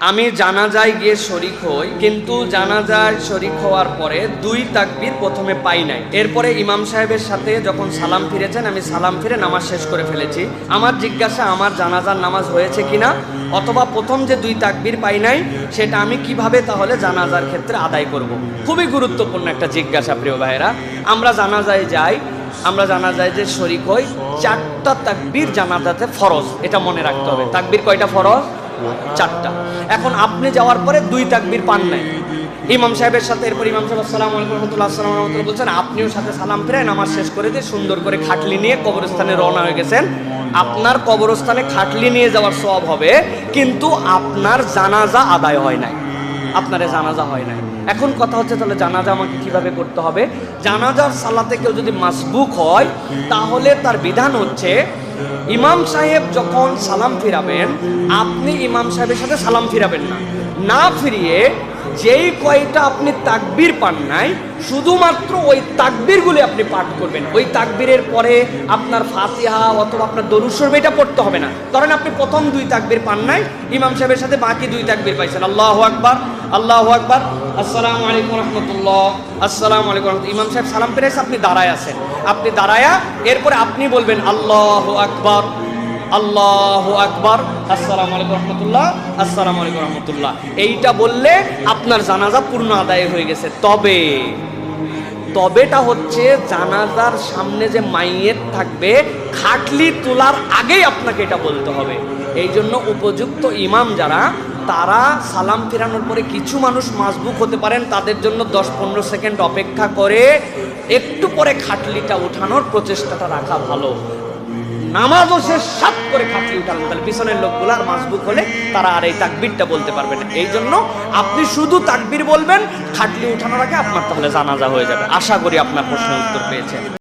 আমি জানাজায় গিয়ে শরিক হই, কিন্তু জানাজায় শরিক হওয়ার পরে 2 তাকবীর প্রথমে পাই নাই। এরপরে ইমাম সাহেবের সাথে যখন সালাম ফিরেছেন, আমি সালাম ফিরে নামাজ শেষ করে ফেলেছি। আমার জিজ্ঞাসা, আমার জানাজার নামাজ হয়েছে কিনা, অথবা প্রথম যে 2 তাকবীর পাই নাই সেটা আমি কিভাবে তাহলে জানাজার ক্ষেত্রে আদায় করব। খুবই গুরুত্বপূর্ণ একটা জিজ্ঞাসা প্রিয় ভাইয়েরা। আমরা জানাজায় যাই, আমরা জানাজায় যে শরিক হই, 4টা তাকবীর জানাজাতে ফরজ, এটা মনে রাখতে হবে। তাকবীর কয়টা ফরজ? 4টা। এখন আপনি যাওয়ার পরে 2 তাকবীর পান নাই ইমাম সাহেবের সাথে, এরপর ইমাম সাহেব আসসালামু আলাইকুম রাহমাতুল্লাহ আসসালামু আলাইকুম রাহমাতুল্লাহ বলছেন, আপনিও সাথে সালাম ফিরে নামাজ শেষ করে দিয়ে সুন্দর করে খাটলি নিয়ে কবরস্থানে রওনা হয়ে গেছেন। আপনার কবরস্থানে খাটলি নিয়ে যাওয়ার সওয়াব হবে, কিন্তু আপনার জানাজা আদায় হয় নাই, আপনার জানাজা হয় নাই। এখন কথা হচ্ছে, তাহলে জানাজা আমাকে কিভাবে করতে হবে? জানাজার সালাতে কেউ যদি মাসবুক হয়, তাহলে তার বিধান হচ্ছে, ইমাম সাহেব যখন সালাম ফিরাবেন, আপনি ইমাম সাহেবের সাথে সালাম ফিরাবেন না, না ফিরিয়ে যেই কয়টা আপনি তাকবীর পান নাই, শুধুমাত্র ওই তাকবীরগুলি আপনি পাঠ করবেন। ওই তাকবীরের পরে আপনার ফাতিহা অথবা আপনার দরুদ শরীফ এটা পড়তে হবে না। কারণ আপনি প্রথম 2 তাকবীর পান নাই, ইমাম সাহেবের সাথে বাকি 2 তাকবীর পাইছেন, আল্লাহু আকবার, আল্লাহু আকবার, আসসালামু আলাইকুম রাহমাতুল্লাহ, আসসালামু আলাইকুম রাহমাতুল্লাহ। ইমাম সাহেব সালাম ফিরাইছে, আপনি দাঁড়ায় আছেন, আপনি দাঁড়ায়া এরপরে আপনি বলবেন আল্লাহু আকবার, আল্লাহু আকবার, আসসালামু আলাইকুম রাহমাতুল্লাহ, আসসালামু আলাইকুম রাহমাতুল্লাহ। এইটা বললে আপনার জানাজা পূর্ণ আদায় হয়ে গেছে। তবেটা হচ্ছে, জানাজার সামনে যে মাইয়েত থাকবে, খাটলি তোলার আগেই আপনাকে এটা বলতে হবে। এই জন্য উপযুক্ত ইমাম যারা, তারা সালাম ফেরানোর পরে কিছু মানুষ মাসবুক হতে পারেন, তাদের জন্য 10-15 সেকেন্ড অপেক্ষা করে একটু পরে খাটলিটা উঠানোর প্রচেষ্টাটা রাখা ভালো। নামাজও শেষ, সাত করে খাটলি উঠানো, তাহলে পিছনের লোকগুলো আর মাসবুক হলে তারা আর এই তাকবীরটা বলতে পারবে না। এই জন্য আপনি শুধু তাকবীর বলবেন, খাটলি উঠানোর আগে আপনার তাহলে জানাজা হয়ে যাবে। আশা করি আপনার প্রশ্নের উত্তর পেয়েছেন।